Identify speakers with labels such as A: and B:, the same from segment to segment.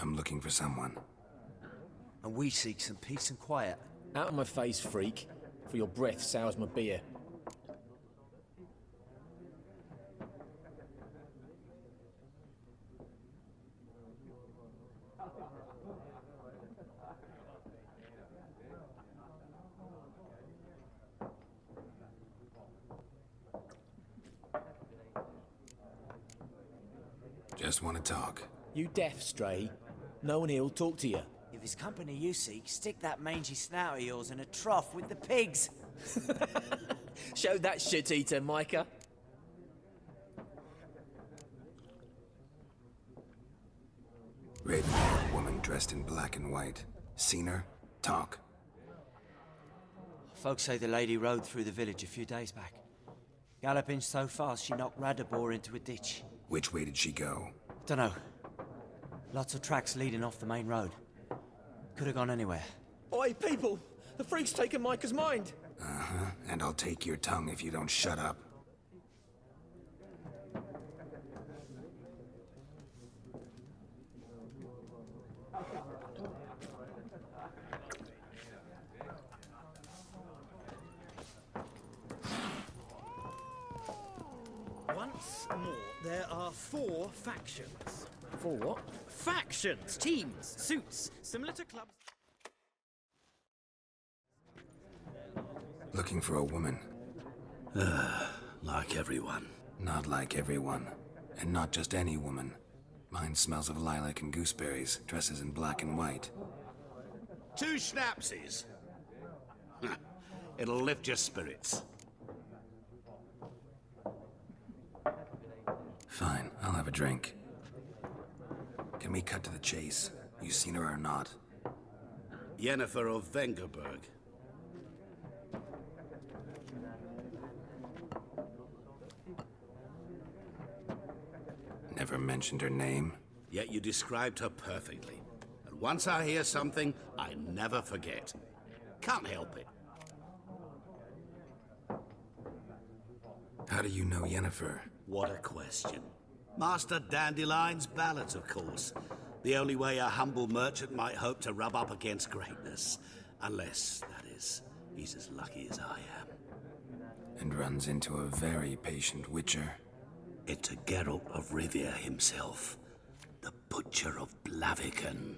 A: I'm looking for someone.
B: And we seek some peace and quiet.
C: Out of my face, freak. For your breath sours my beer.
A: Just want to talk.
C: You deaf, Stray? No one here will talk to you.
B: If it's company you seek, stick that mangy snout of yours in a trough with the pigs.
C: Show that shit-eater, Micah.
A: Raven-haired woman dressed in black and white. Seen her? Talk.
B: Folks say the lady rode through the village a few days back. Galloping so fast she knocked Radabor into a ditch.
A: Which way did she go?
B: Dunno. Lots of tracks leading off the main road. Could have gone anywhere.
C: Oi, people! The freak's taken Micah's mind!
A: Uh-huh, and I'll take your tongue if you don't shut up.
D: Once more, there are 4 factions.
C: For what?
D: Factions, teams, suits, similar to clubs.
A: Looking for a woman.
E: Like everyone.
A: Not like everyone. And not just any woman. Mine smells of lilac and gooseberries, dresses in black and white.
E: 2 schnapsies. It'll lift your spirits.
A: Fine, I'll have a drink. Can we cut to the chase? You seen her or not?
E: Yennefer of Vengerberg.
A: Never mentioned her name.
E: Yet you described her perfectly. And once I hear something, I never forget. Can't help it.
A: How do you know Yennefer?
E: What a question. Master Dandelion's ballads, of course. The only way a humble merchant might hope to rub up against greatness. Unless, that is, he's as lucky as I am.
A: And runs into a very patient witcher.
E: Into Geralt of Rivia himself. The Butcher of Blaviken.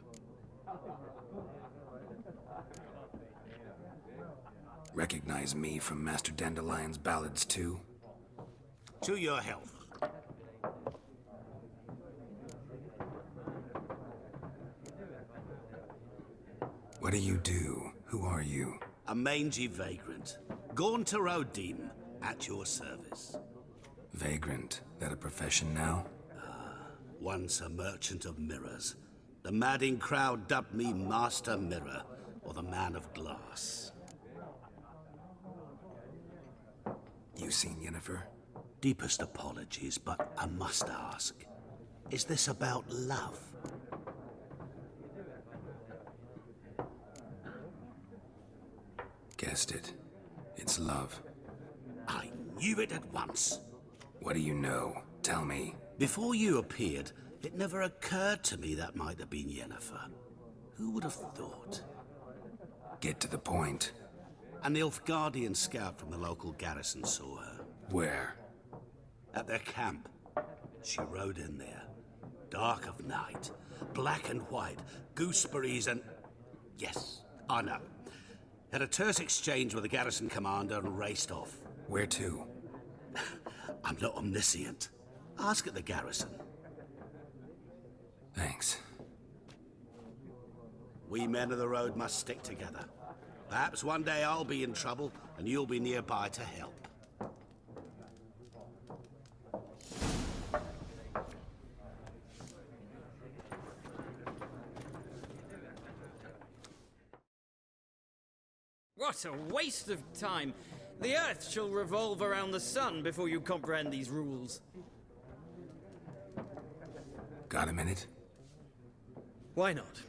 A: Recognize me from Master Dandelion's ballads too?
E: To your health.
A: What do you do? Who are you?
E: A mangy vagrant. Gone to Rodim, at your service.
A: Vagrant. That a profession now?
E: Once a merchant of mirrors. The madding crowd dubbed me Master Mirror, or the Man of Glass.
A: You seen Yennefer?
E: Deepest apologies, but I must ask. Is this about love?
A: Guessed it. It's love.
E: I knew it at once.
A: What do you know? Tell me.
E: Before you appeared, it never occurred to me that might have been Yennefer. Who would have thought?
A: Get to the point.
E: A Nilfgaardian scout from the local garrison saw her.
A: Where?
E: At their camp. She rode in there. Dark of night. Black and white. Gooseberries and... Yes, I know. Had a terse exchange with the garrison commander and raced off.
A: Where to?
E: I'm not omniscient. Ask at the garrison.
A: Thanks.
E: We men of the road must stick together. Perhaps one day I'll be in trouble and you'll be nearby to help.
D: What a waste of time. The Earth shall revolve around the sun before you comprehend these rules.
A: Got a minute?
D: Why not?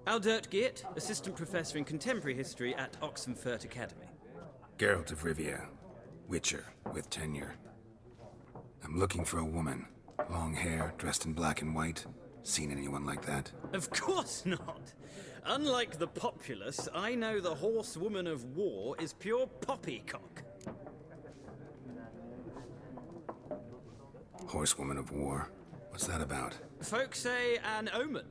D: Aldert Geert, Assistant Professor in Contemporary History at Oxenfurt Academy.
A: Geralt of Rivia. Witcher, with tenure. I'm looking for a woman. Long hair, dressed in black and white. Seen anyone like that?
D: Of course not. Unlike the populace, I know the horsewoman of war is pure poppycock.
A: Horsewoman of war? What's that about?
D: Folk say an omen.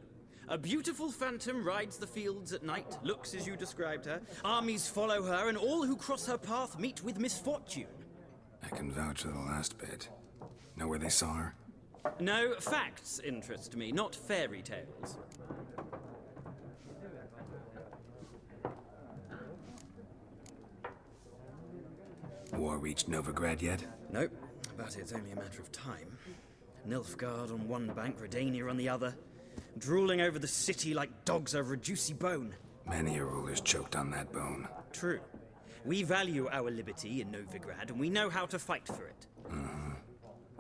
D: A beautiful phantom rides the fields at night, looks as you described her. Armies follow her, and all who cross her path meet with misfortune.
A: I can vouch for the last bit. Know where they saw her?
D: No, facts interest me, not fairy tales.
A: War reached Novigrad yet?
D: Nope, but it's only a matter of time. Nilfgaard on one bank, Redania on the other. Drooling over the city like dogs over a juicy bone.
A: Many a ruler's choked on that bone.
D: True. We value our liberty in Novigrad, and we know how to fight for it.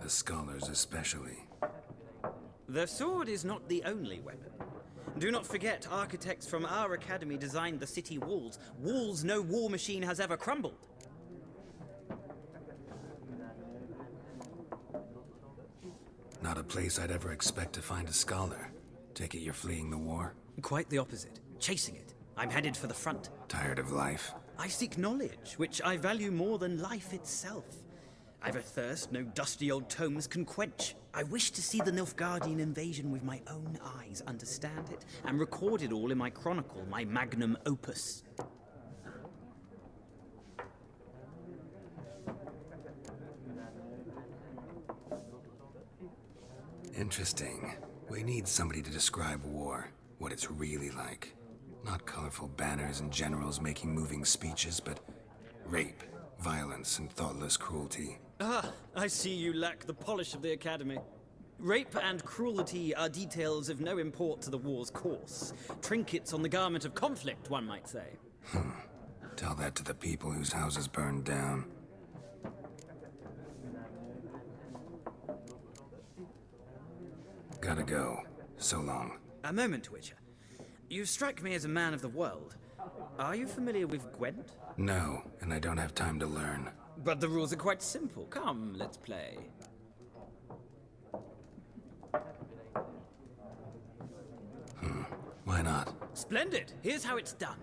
A: The scholars especially.
D: The sword is not the only weapon. Do not forget, architects from our academy designed the city walls. Walls no war machine has ever crumbled.
A: Not a place I'd ever expect to find a scholar. Take it you're fleeing the war?
D: Quite the opposite. Chasing it. I'm headed for the front.
A: Tired of life?
D: I seek knowledge, which I value more than life itself. I've a thirst no dusty old tomes can quench. I wish to see the Nilfgaardian invasion with my own eyes, understand it, and record it all in my chronicle, my magnum opus.
A: Interesting. We need somebody to describe war, what it's really like. Not colorful banners and generals making moving speeches, but rape, violence, and thoughtless cruelty.
D: Ah, I see you lack the polish of the academy. Rape and cruelty are details of no import to the war's course. Trinkets on the garment of conflict, one might say.
A: Tell that to the people whose houses burned down. Gotta go. So long.
D: A moment, Witcher. You strike me as a man of the world. Are you familiar with Gwent?
A: No, and I don't have time to learn.
D: But the rules are quite simple. Come, let's play.
A: Why not?
D: Splendid! Here's how it's done.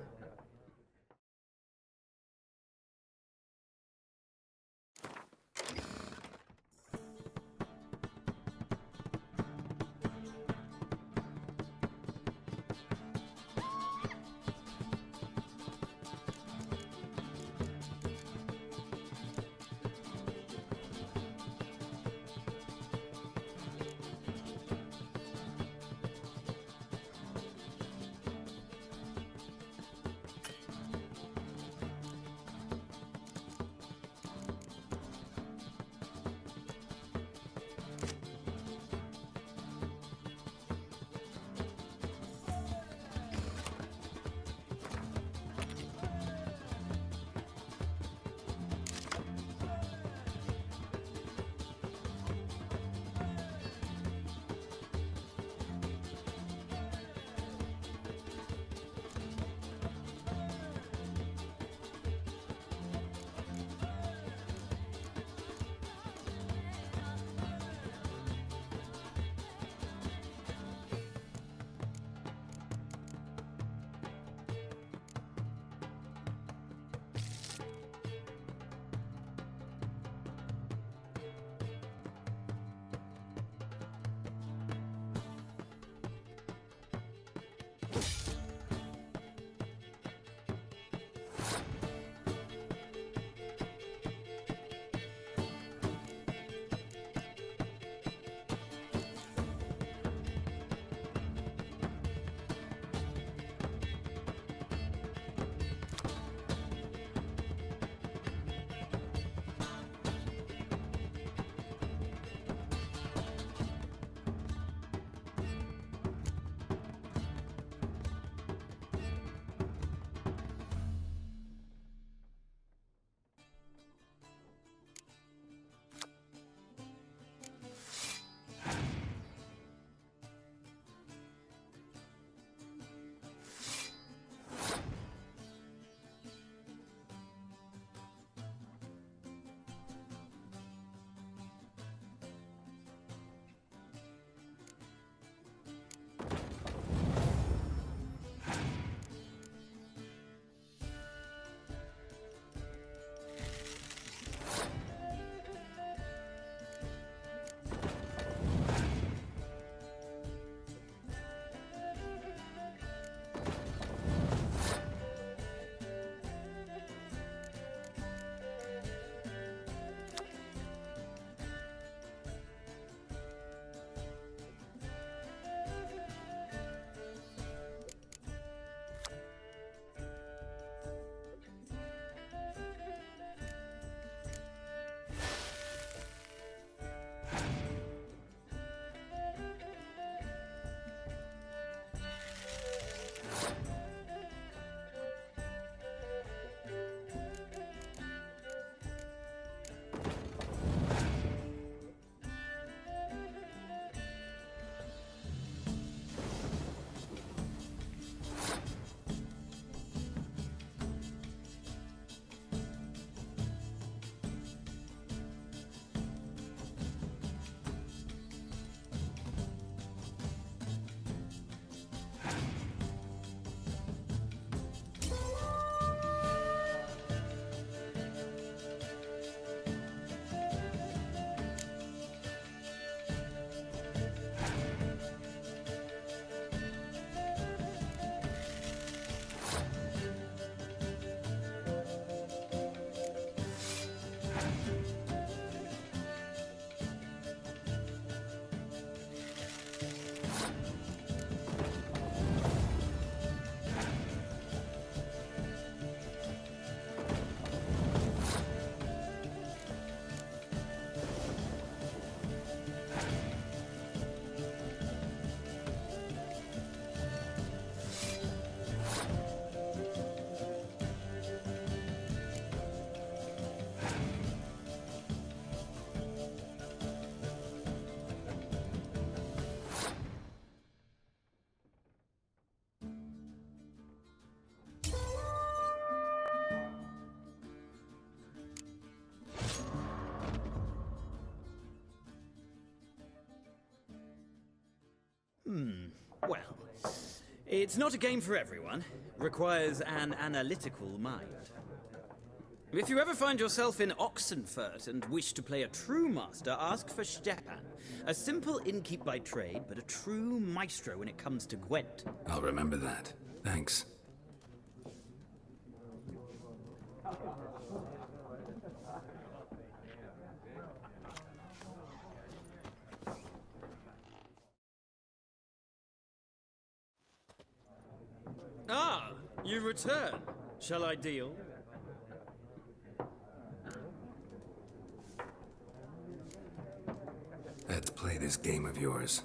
D: Well, it's not a game for everyone. Requires an analytical mind. If you ever find yourself in Oxenfurt and wish to play a true master, ask for Stepan. A simple innkeep by trade, but a true maestro when it comes to Gwent.
A: I'll remember that. Thanks.
D: Ah, you return. Shall I deal?
A: Let's play this game of yours.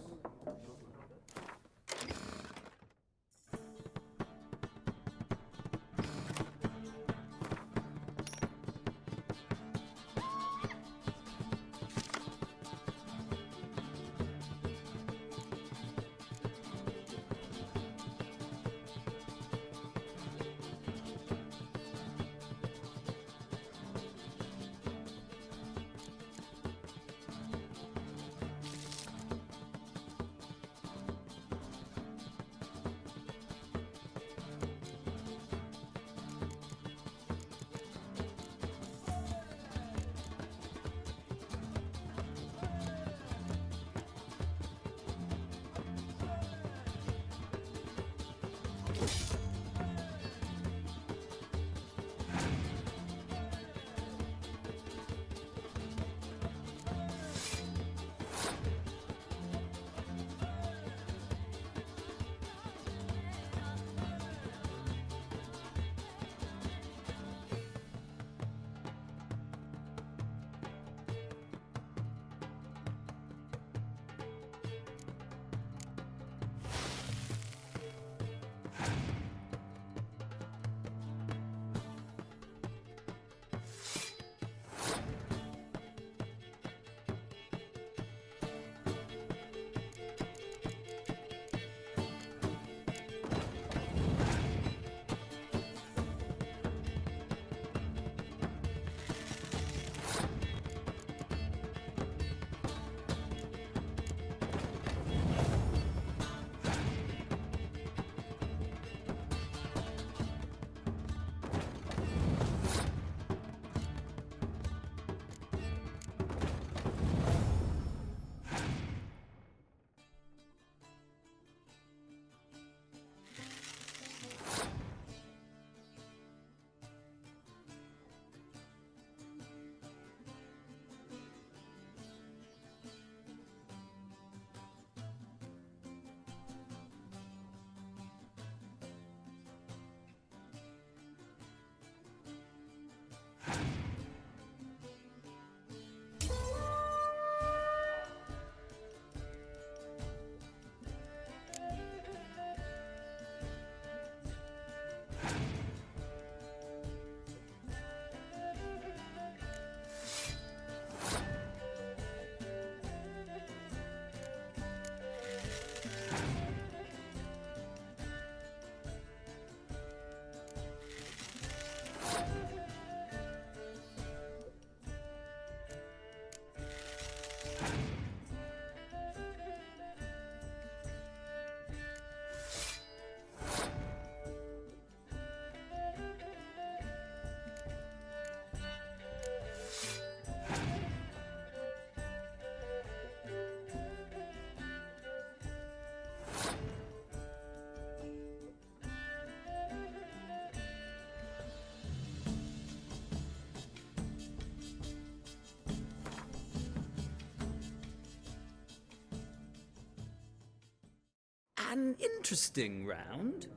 D: An interesting round.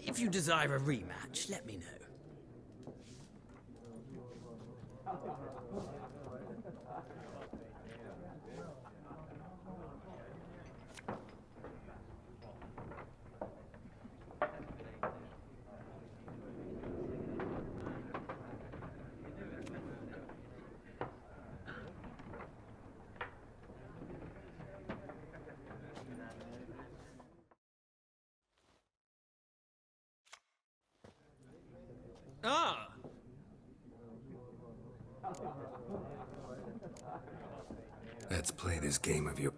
D: If you desire a rematch, let me know. Ah!
A: Let's play this game of your...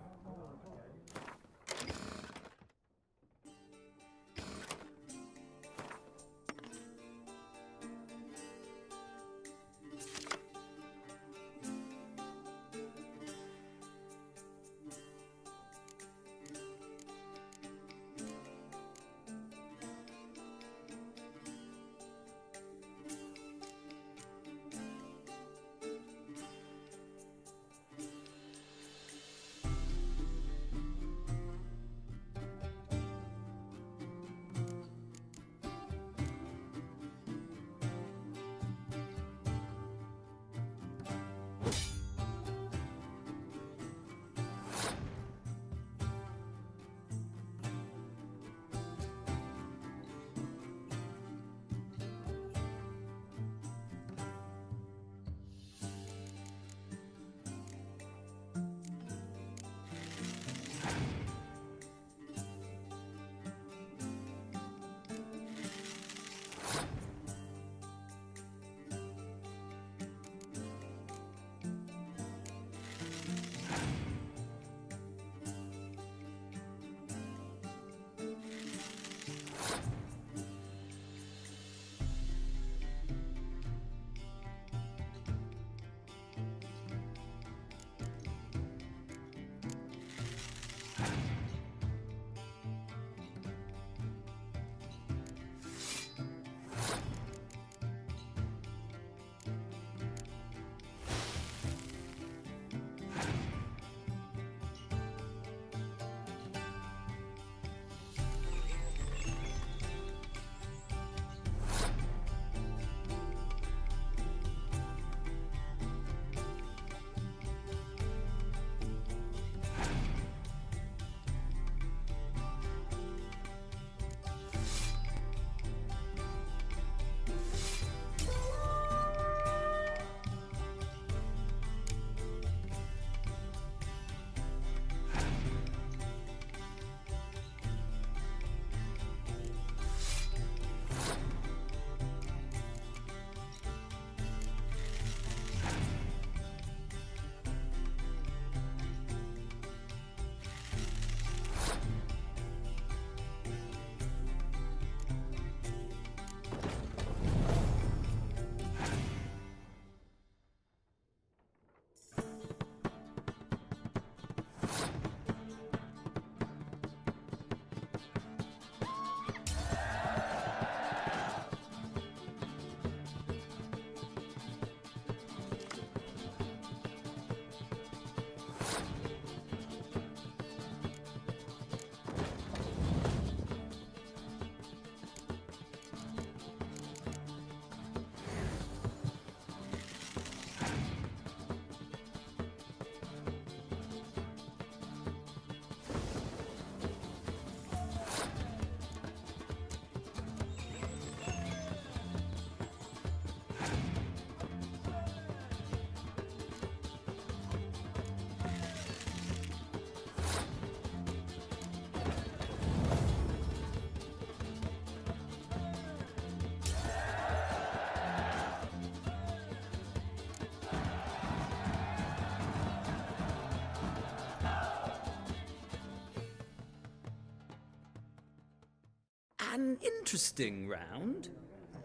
D: An interesting round.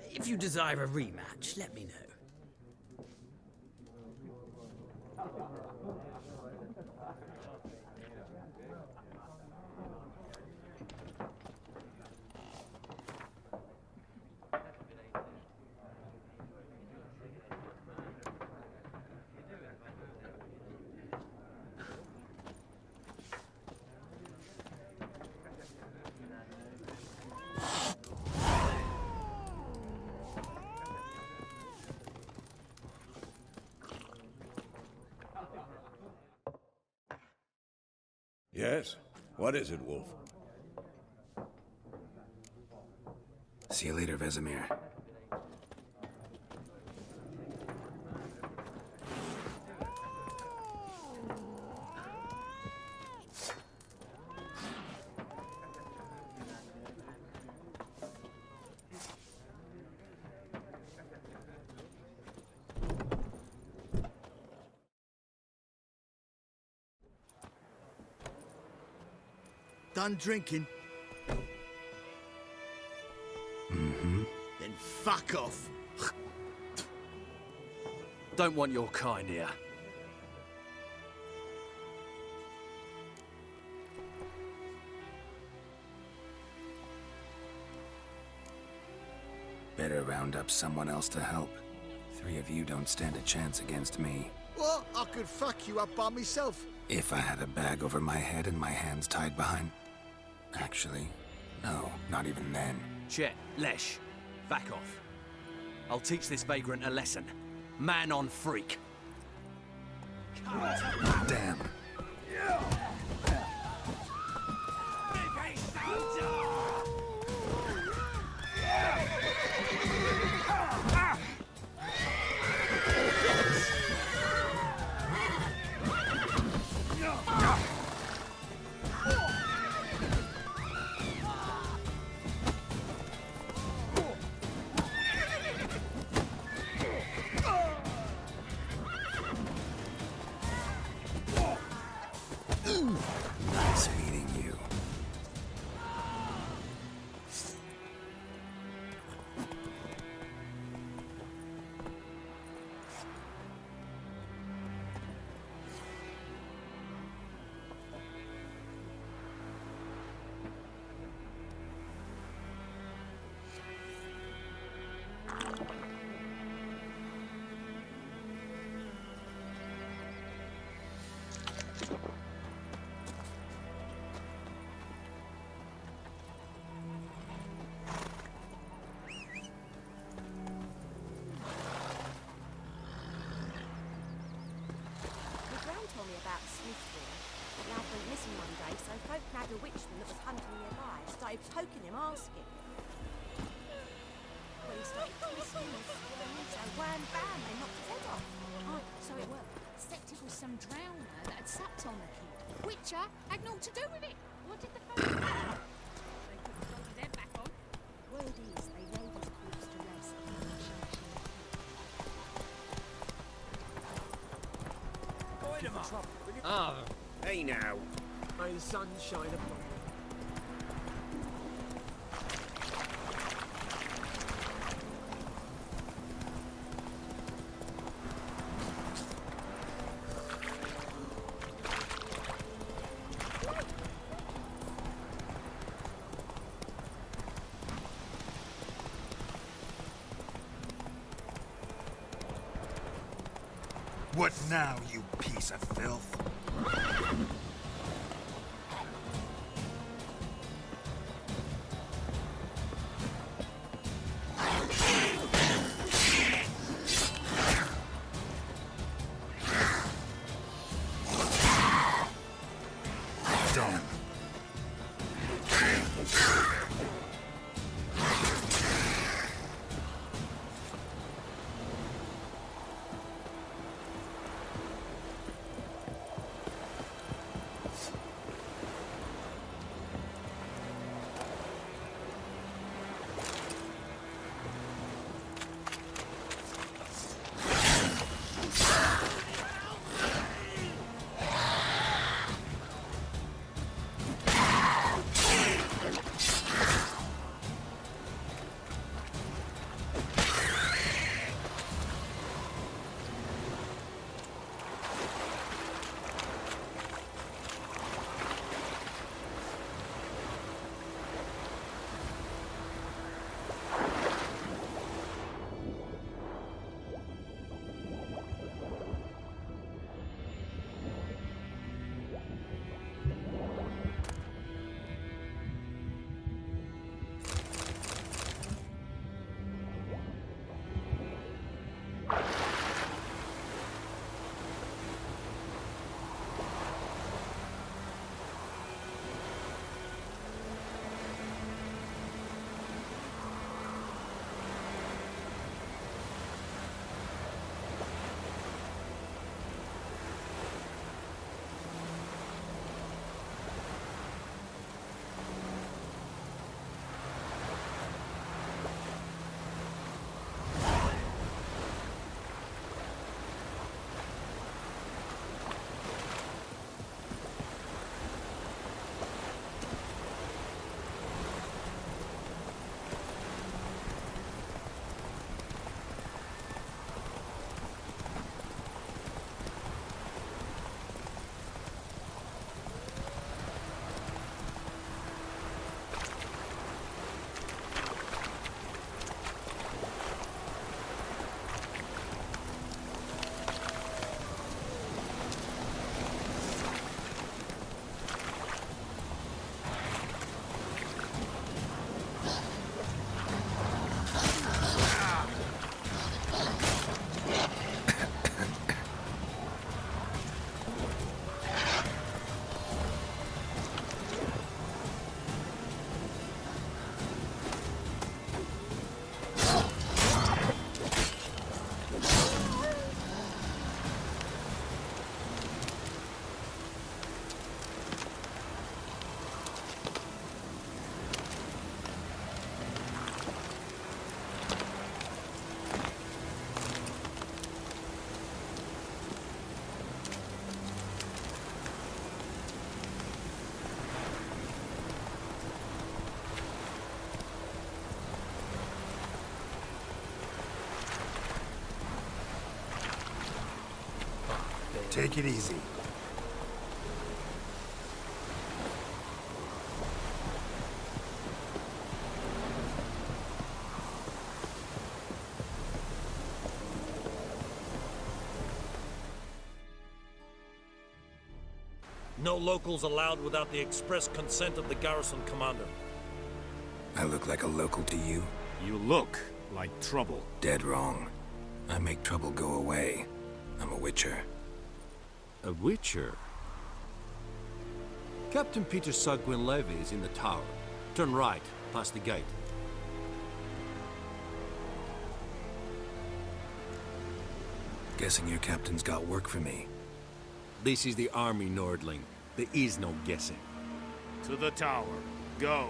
D: If you desire a rematch, let me know.
F: Yes? What is it, Wolf?
A: See you later, Vesemir.
G: Done drinking?
A: Mm-hmm.
G: Then fuck off.
H: Don't want your kind here.
A: Better round up someone else to help. 3 of you don't stand a chance against me.
G: What? I could fuck you up by myself.
A: If I had a bag over my head and my hands tied behind... Actually, no, not even then.
H: Chet, Lesh, back off. I'll teach this vagrant a lesson. Man on freak.
A: Damn. Nice meeting you.
I: Told me about Smith here. The lad went missing one day, so folk nabbed a witchman that was hunting nearby. Started poking him, asking. When he started twisting his so wham bam, they knocked his head off.
J: Oh, so it worked. Except it was some drowner that had supped on the kid. Witcher had naught to do with it. What did the folk do? They put the dog head back on.
I: Word is, they laid his corpse to rest.
C: Ah, hey now. May the sun shine upon you.
G: What now, you piece of filth? Done.
A: Take it easy.
K: No locals allowed without the express consent of the garrison commander.
A: I look like a local to you?
F: You look like trouble.
A: Dead wrong. I make trouble go away. I'm a witcher.
H: A witcher? Captain Peter Sagwin Levy is in the tower. Turn right, past the gate.
A: Guessing your captain's got work for me.
H: This is the army, Nordling. There is no guessing.
F: To the tower. Go.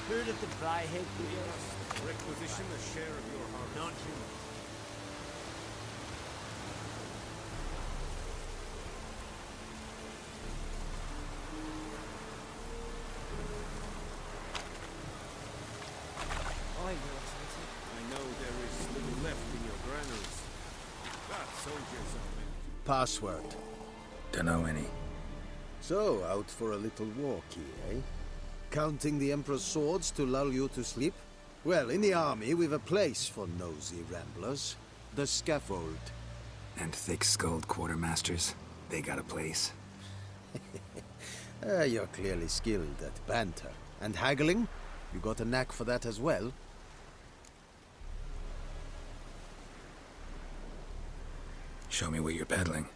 B: Heard of the Byhead
F: Requisition a share of your harvest.
B: Not you.
F: I know there is little left in your granaries. But soldiers are meant.
G: Password.
A: Dunno any.
L: So, out for a little walkie, eh? Counting the Emperor's swords to lull you to sleep? Well, in the army, we've a place for nosy ramblers. The scaffold.
A: And thick-skulled quartermasters, they got a place.
L: You're clearly skilled at banter. And haggling? You got a knack for that as well?
A: Show me what you're peddling.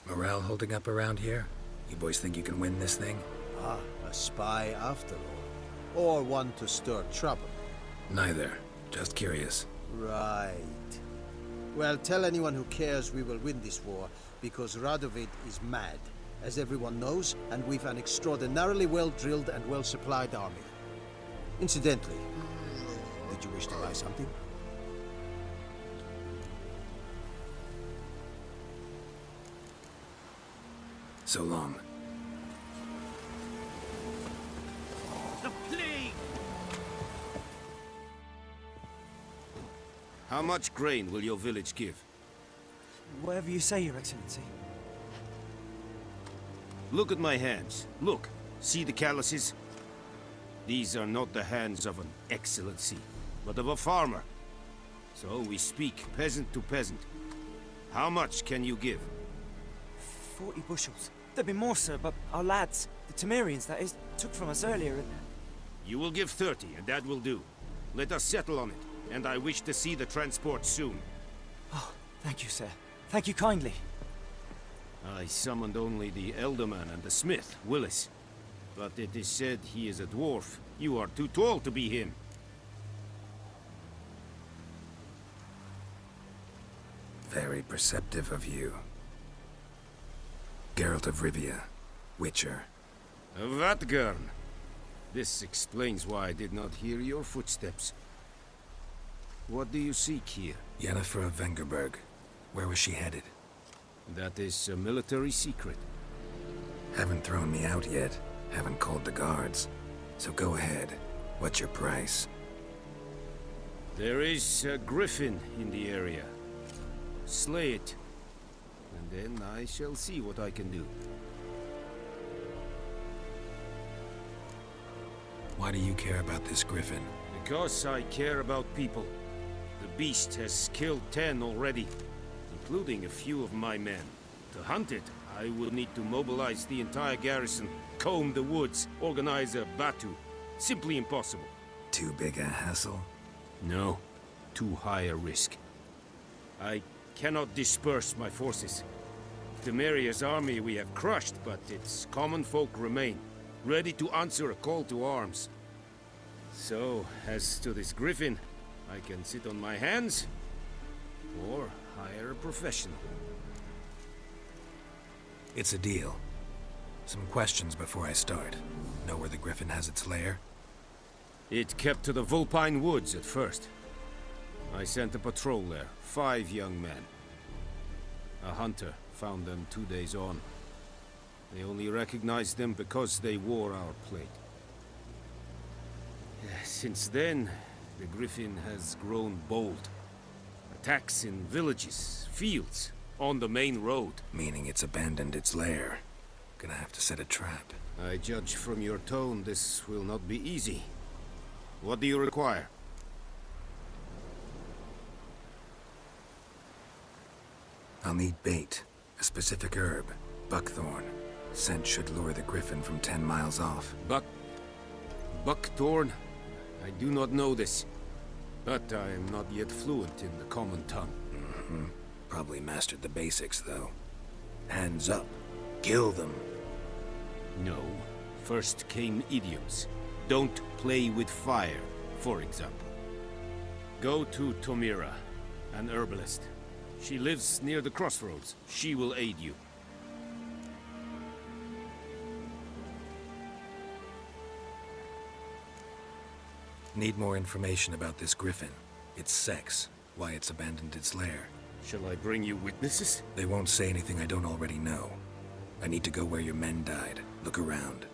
A: Morale holding up around here? You boys think you can win this thing?
L: Ah, a spy after all. Or one to stir trouble.
A: Neither. Just curious.
L: Right. Well, tell anyone who cares we will win this war, because Radovid is mad, as everyone knows, and we've an extraordinarily well-drilled and well-supplied army. Incidentally, did you wish to buy something?
A: So long.
F: The plague! How much grain will your village give?
B: Whatever you say, Your Excellency.
F: Look at my hands. Look. See the calluses? These are not the hands of an excellency, but of a farmer. So we speak peasant to peasant. How much can you give?
B: 40 bushels. There'd be more, sir, but our lads, the Temerians, that is, took from us earlier and...
F: You will give 30, and that will do. Let us settle on it, and I wish to see the transport soon.
B: Oh, thank you, sir. Thank you kindly.
F: I summoned only the Elderman and the smith, Willis. But it is said he is a dwarf. You are too tall to be him.
A: Very perceptive of you. Geralt of Rivia, Witcher.
F: Vatgern. This explains why I did not hear your footsteps. What do you seek here?
A: Yennefer of Vengerberg. Where was she headed?
F: That is a military secret.
A: Haven't thrown me out yet. Haven't called the guards. So go ahead. What's your price?
F: There is a griffin in the area. Slay it. And then I shall see what I can do.
A: Why do you care about this griffin?
F: Because I care about people. The beast has killed 10 already, including a few of my men. To hunt it, I will need to mobilize the entire garrison, comb the woods, organize a batu. Simply impossible.
A: Too big a hassle?
F: No. Too high a risk. I cannot disperse my forces. Temeria's army we have crushed, but its common folk remain, ready to answer a call to arms. So, as to this griffin, I can sit on my hands, or hire a professional.
A: It's a deal. Some questions before I start. Know where the Griffin has its lair?
F: It kept to the Vulpine Woods at first. I sent a patrol there, 5 young men. A hunter found them 2 days on. They only recognized them because they wore our plate. Since then, the Griffin has grown bold. Attacks in villages, fields, on the main road.
A: Meaning it's abandoned its lair. Gonna have to set a trap.
F: I judge from your tone this will not be easy. What do you require?
A: I'll need bait. A specific herb. Buckthorn. Scent should lure the Griffin from 10 miles off.
F: Buckthorn? I do not know this. But I am not yet fluent in the common tongue.
A: Probably mastered the basics, though. Hands up. Kill them.
F: No. First came idioms. Don't play with fire, for example. Go to Tomira, an herbalist. She lives near the crossroads. She will aid you.
A: Need more information about this Griffin. Its sex. Why it's abandoned its lair.
F: Shall I bring you witnesses?
A: They won't say anything I don't already know. I need to go where your men died. Look around.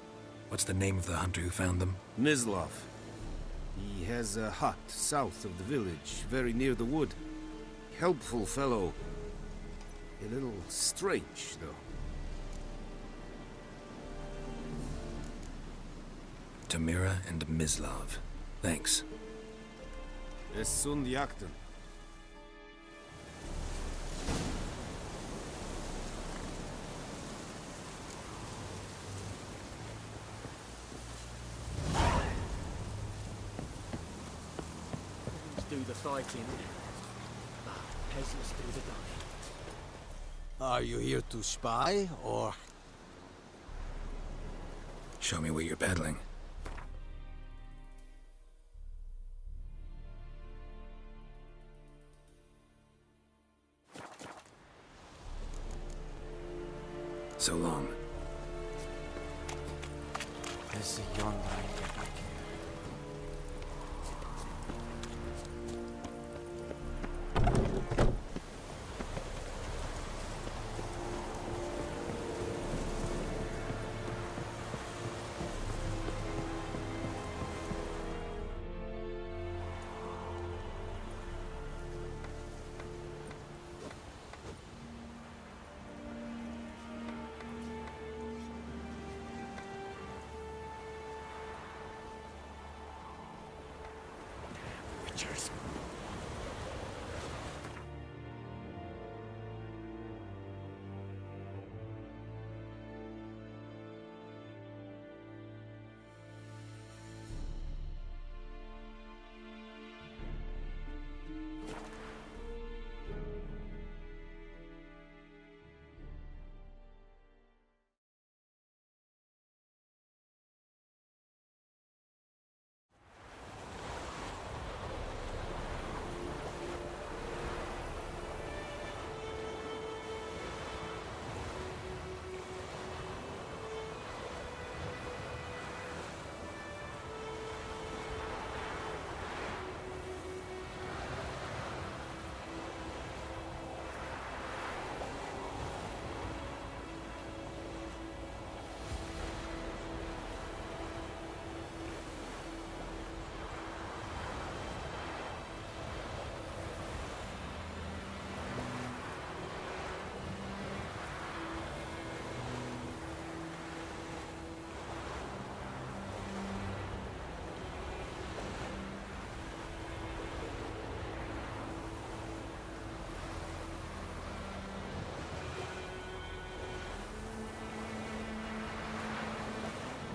A: What's the name of the hunter who found them?
F: Mislav. He has a hut south of the village, very near the wood. Helpful fellow. A little strange, though.
A: Tomira and Mislav. Thanks.
F: Es sunt jakten.
C: Do the fighting. Peasants do the dying.
L: Are you here to spy, or...?
A: Show me what you're peddling. So long.
B: There's a yonder idea back here. Witchers.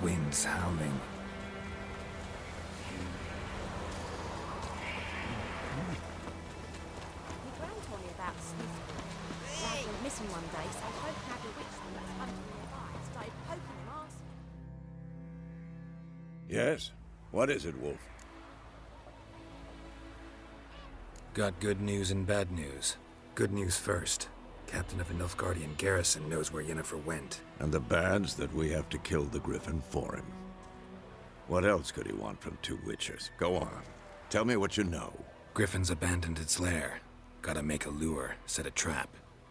A: Winds howling.
I: My gran told me about Smith. Lad went missing one day, so folk had a witchman that was hunting nearby and started poking him, asking.
M: Yes? What is it, Wolf?
A: Got good news and bad news. Good news first. Captain of the Nilfgaardian garrison knows where Yennefer went.
M: And the bad's that we have to kill the Griffin for him. What else could he want from two witchers? Go on. Tell me what you know.
A: Griffin's abandoned its lair. Gotta make a lure, set a trap.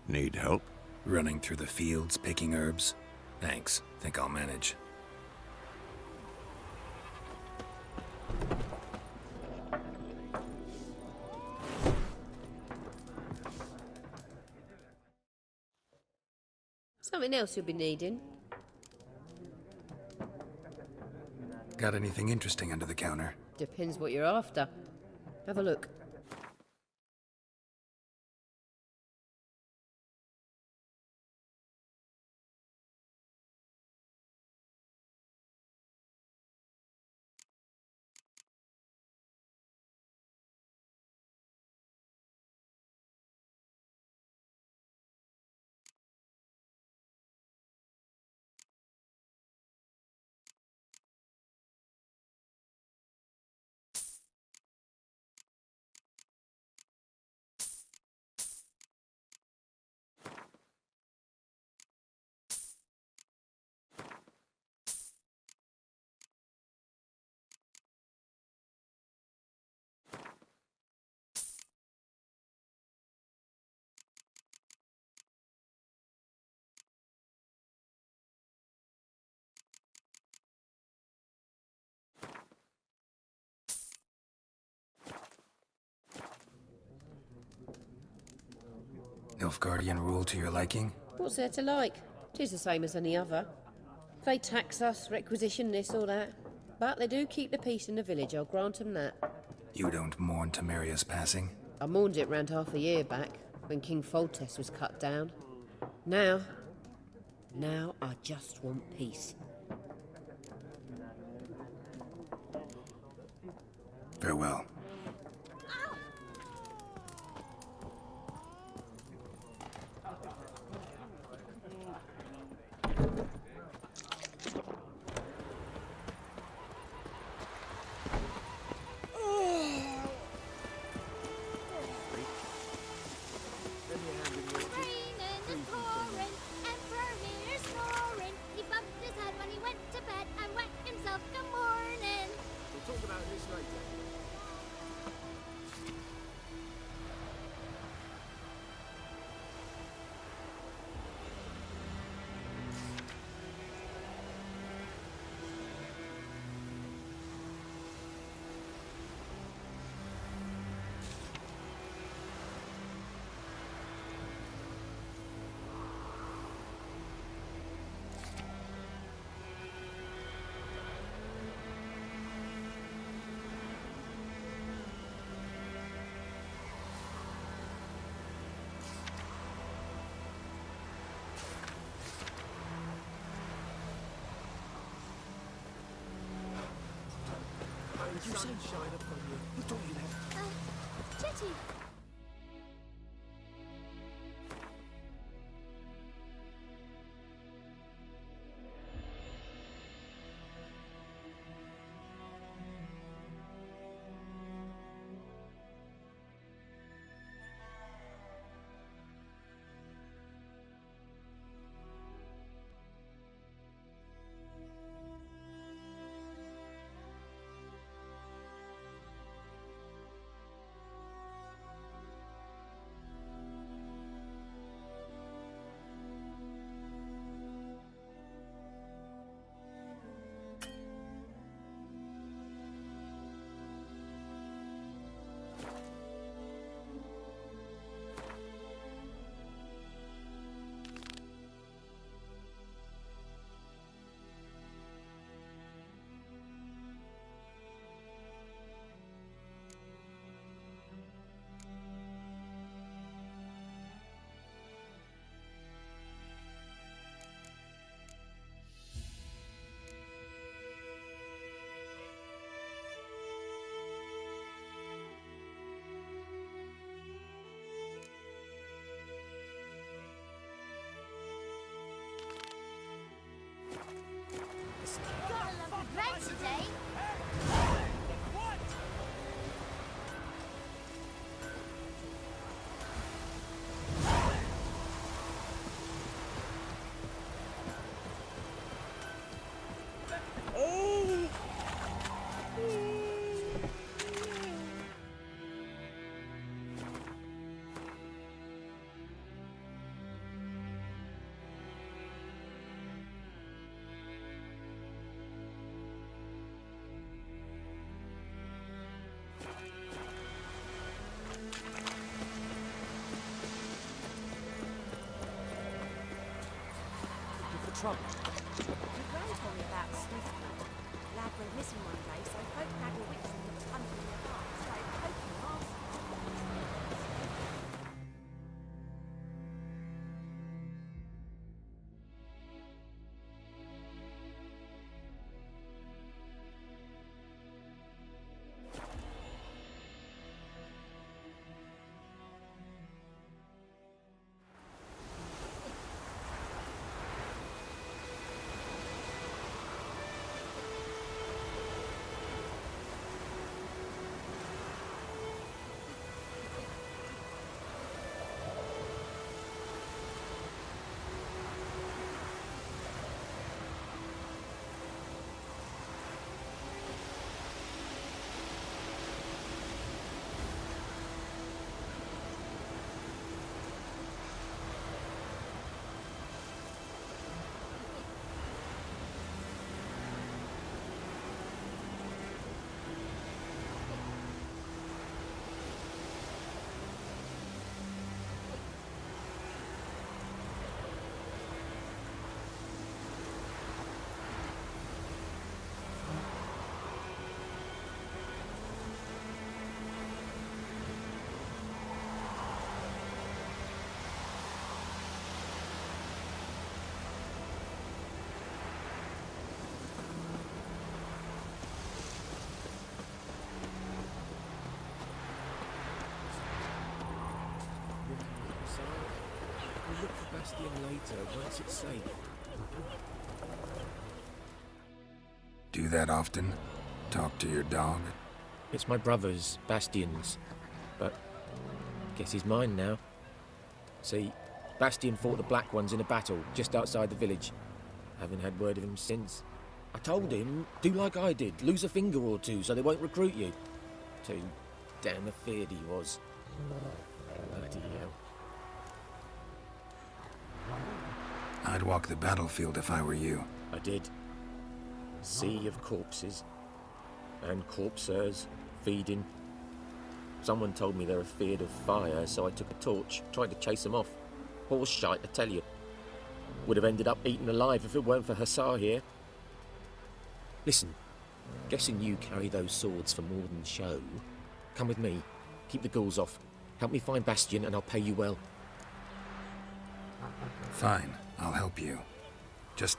M: Need help?
A: Running through the fields, picking herbs. Thanks. Think I'll manage.
N: Something else you'll be needing?
A: Got anything interesting under the counter?
N: Depends what you're after. Have a look.
A: Nilfgaardian rule to your liking?
N: What's there to like? 'Tis the same as any other. They tax us, requisition this or that. But they do keep the peace in the village, I'll grant 'em that.
A: You don't mourn Temeria's passing?
N: I mourned it round half a year back, when King Foltest was cut down. Now I just want peace.
A: Farewell.
C: You sunshine upon you. Who taught you that?
I: Jetty.
J: Got a lovely bread today.
B: trouble?
I: My gran told me about Swiftwood. Lad went missing one day, so folk nagged a witchman that was hunting nearby. Started poking arse.
C: We'll look for Bastion later, once it's safe.
A: Do that often? Talk to your dog?
C: It's my brother's, Bastion's, but guess he's mine now. See, Bastion fought the Black Ones in a battle just outside the village. Haven't had word of him since. I told him, do like I did, lose a finger or two so they won't recruit you. Too damn afeard he was. Bloody hell.
A: I'd walk the battlefield if I were you.
C: I did. Sea of corpses. And corpsers, feeding. Someone told me they're afeard of fire, so I took a torch, tried to chase them off. Horse shite, I tell you. Would have ended up eaten alive if it weren't for Hussar here. Listen, guessing you carry those swords for more than show. Come with me, keep the ghouls off. Help me find Bastion and I'll pay you well.
A: Fine, I'll help you. Just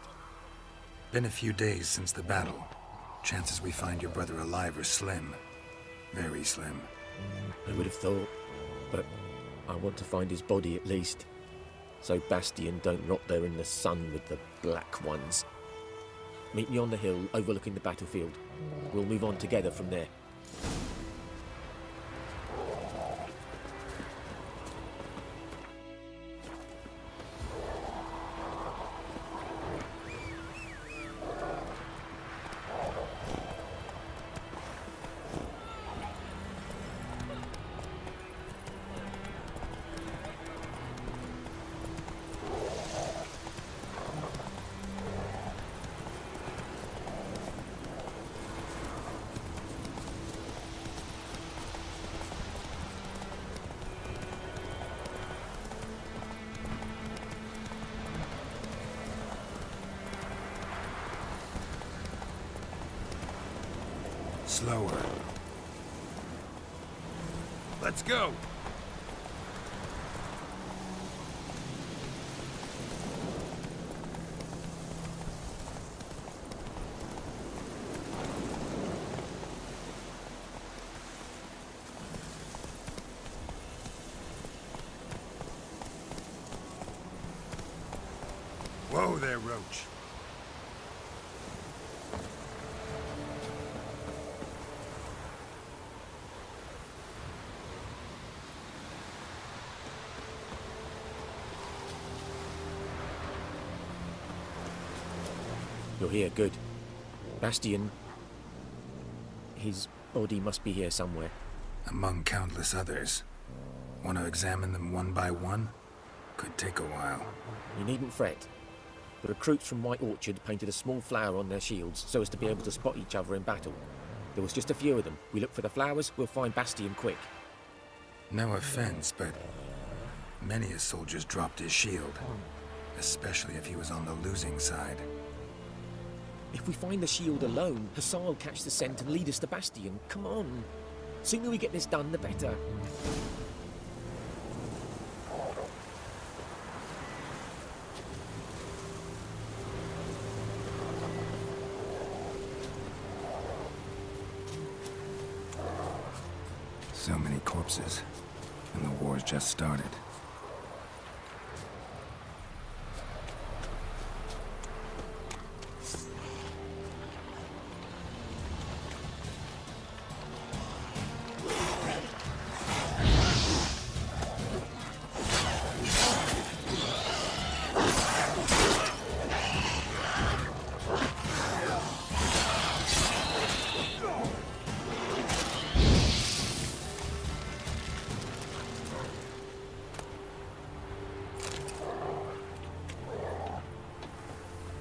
A: been a few days since the battle. Chances we find your brother alive are slim. Very slim.
C: I would have thought, but I want to find his body at least. So Bastion don't rot there in the sun with the Black Ones. Meet me on the hill overlooking the battlefield. We'll move on together from there.
A: Slower.
F: Let's go!
A: Whoa there, Roach.
C: You're here, good. Bastion... his body must be here somewhere.
A: Among countless others. Want to examine them one by one? Could take a while.
C: You needn't fret. The recruits from White Orchard painted a small flower on their shields so as to be able to spot each other in battle. There was just a few of them. We look for the flowers, we'll find Bastion quick.
A: No offense, but many a soldier's dropped his shield. Especially if he was on the losing side.
C: If we find the shield alone, Hussar will catch the scent and lead us to Bastion. Come on. Sooner we get this done, the better.
A: So many corpses, and the war's just started.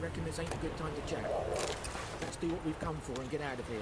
C: Reckon this ain't a good time to chat. Let's do what we've come for and get out of here.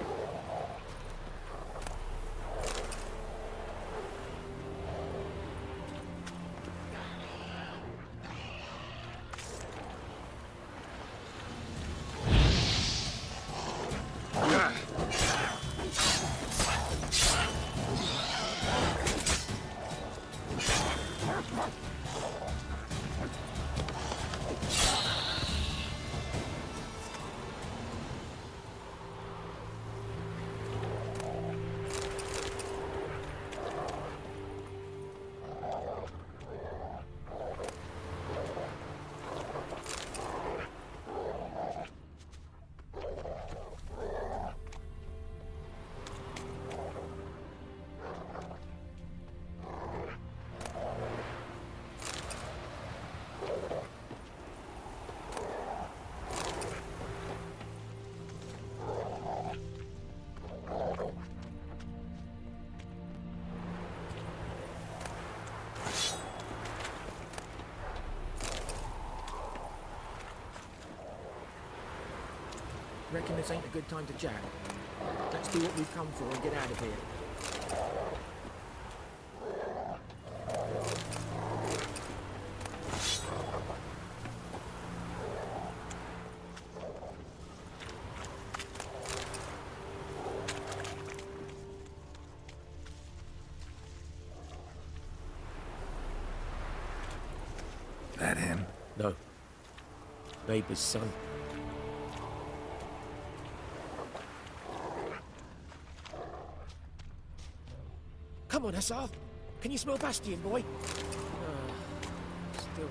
C: Reckon this ain't a good time to chat. Let's do what we've come for and get out of here.
A: That him?
C: No. Neighbour's son. Come on, Hussar. Can you smell Bastion, boy? Still.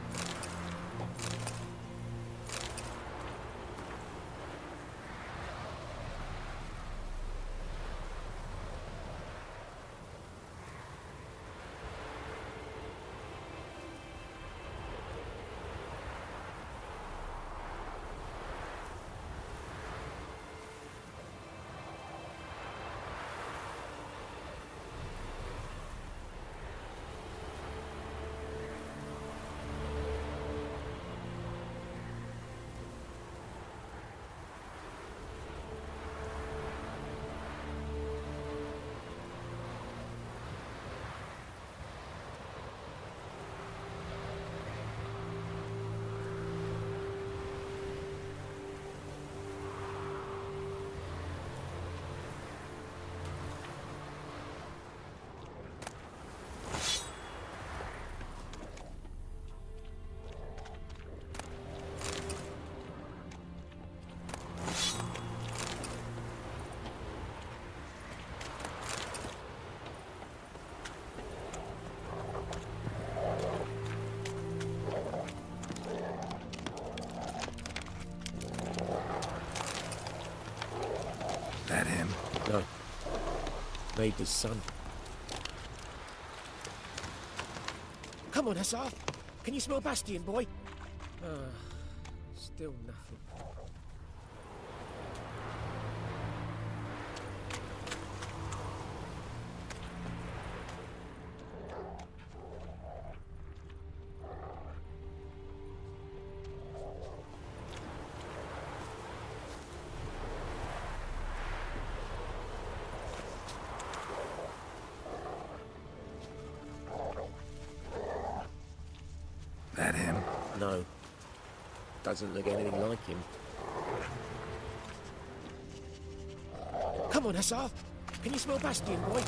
A: That him?
C: No. Neighbour's son. Come on, Hussar. Can you smell Bastion, boy? Still nothing.
A: That him?
C: No. Doesn't look anything like him. Come on, Hussar. Can you smell Bastion, boy?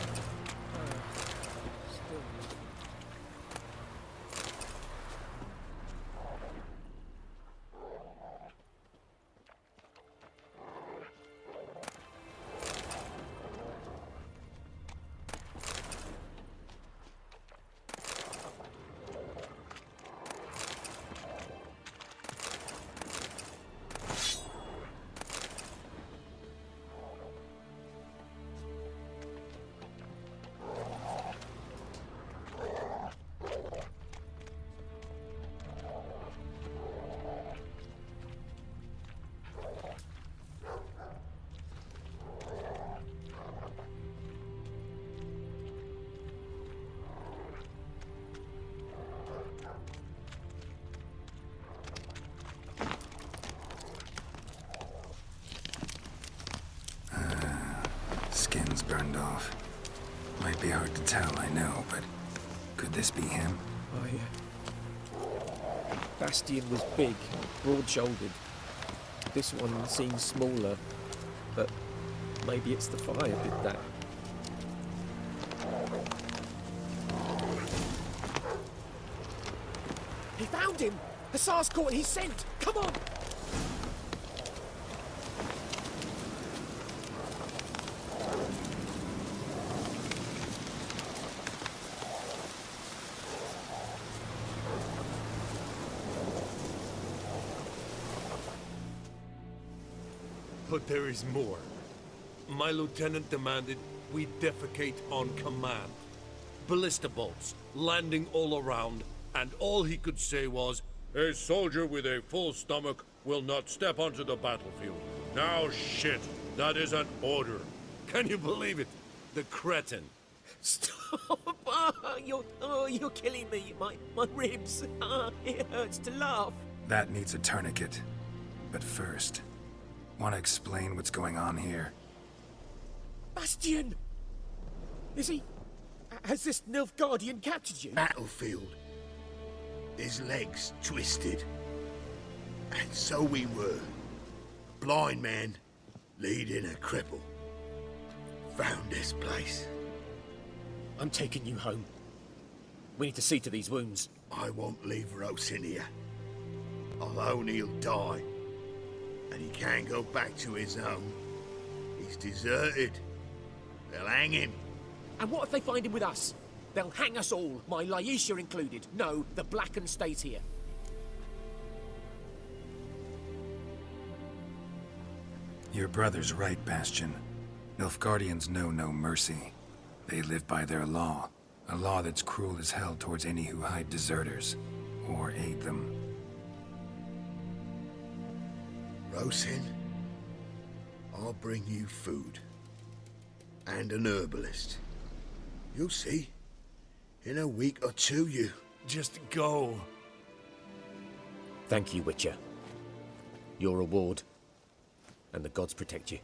A: Skin's burned off. Might be hard to tell, I know, but could this be him?
C: Oh, yeah. Bastion was big, broad-shouldered. This one seems smaller, but maybe it's the fire did that. He found him! Hussar's caught his scent! Come on!
K: But there is more. My lieutenant demanded we defecate on command. Ballista bolts, landing all around, and all he could say was, "A soldier with a full stomach will not step onto the battlefield." Now shit, that is an order. Can you believe it? The cretin.
C: Stop! You're killing me. My ribs. It hurts to laugh.
A: That needs a tourniquet. But first, want to explain what's going on here?
C: Bastion! Is he... Has this Nilfgaardian captured you?
E: Battlefield. His legs twisted. And so we were. Blind man leading a cripple. Found this place.
C: I'm taking you home. We need to see to these wounds.
E: I won't leave Rose in here. Alone he'll die. And he can't go back to his home. He's deserted. They'll hang him.
C: And what if they find him with us? They'll hang us all, my Laisha included. No, the Blackened stays here.
A: Your brother's right, Bastion. Nilfgaardians know no mercy. They live by their law. A law that's cruel as hell towards any who hide deserters or aid them.
E: Rosin, I'll bring you food. And an herbalist. You'll see. In a week or two, you...
K: Just go.
C: Thank you, Witcher. Your reward. And the gods protect you.